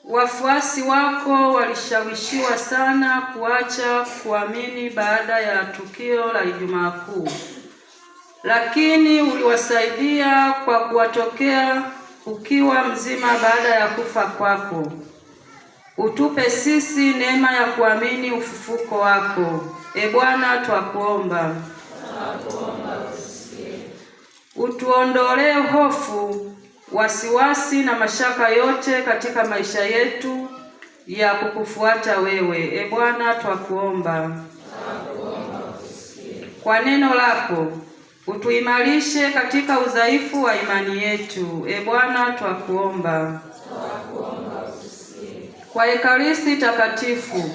Wafuasi wako walishawishiwa sana kuacha kuamini baada ya tukio la Ijumaa Kuu, lakini uliwasaidia kwa kuwatokea ukiwa mzima baada ya kufa kwako. Utupe sisi neema ya kuamini ufufuko wako. Bwana, twakuomba. Utuondolee hofu, wasiwasi na mashaka yote katika maisha yetu ya kukufuata wewe. Bwana, twakuomba. Kwa neno lako utuimarishe katika udhaifu wa imani yetu. Bwana, twakuomba. Kwa Ekaristi Takatifu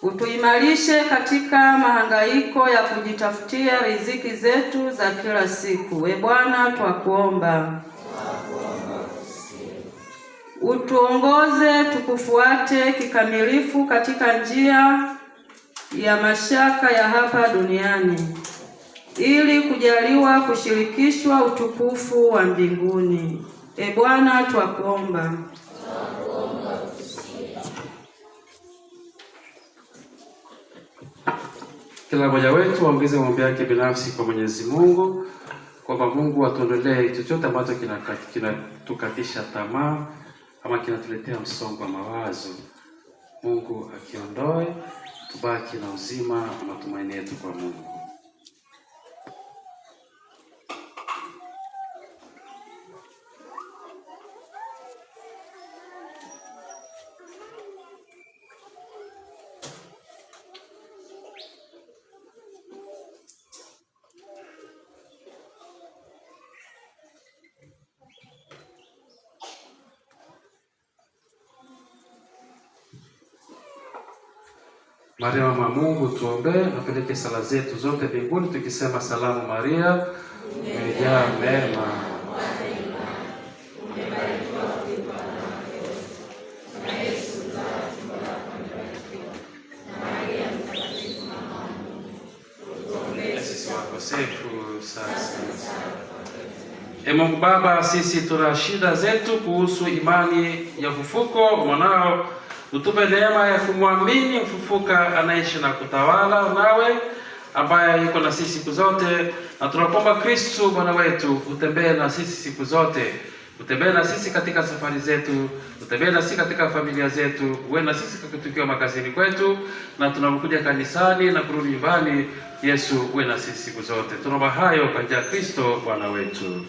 utuimarishe katika mahangaiko ya kujitafutia riziki zetu za kila siku. Bwana, twakuomba. Utuongoze tukufuate kikamilifu katika njia ya mashaka ya hapa duniani, ili kujaliwa kushirikishwa utukufu wa mbinguni. Bwana, twakuomba. Kila mmoja wetu aongeze maombi yake binafsi kwa Mwenyezi Mungu, kwamba Mungu atuondolee chochote ambacho kinatukatisha tamaa ama kinatuletea msongo wa mawazo. Mungu akiondoe, tubaki na uzima na matumaini yetu kwa Mungu. Maria mama Mungu, tuombee, apeleke sala zetu zote mbinguni tukisema: Salamu Maria, umejaa neema, sisi wakosefu sasa. Mungu Baba, sisi tuna shida zetu kuhusu imani ya ufufuko wa mwanao. Utupe neema ya kumwamini mfufuka anaishi na kutawala nawe, ambaye yuko na sisi siku zote, na tunakuomba Kristo Bwana wetu, utembee na sisi siku zote. Utembee na sisi katika safari zetu, utembee na sisi katika familia zetu, uwe na sisi tukiwa makazini kwetu, na tunapokuja kanisani na kurudi nyumbani. Yesu, uwe na sisi siku zote. Tunaomba hayo kwa njia ya Kristo Bwana wetu.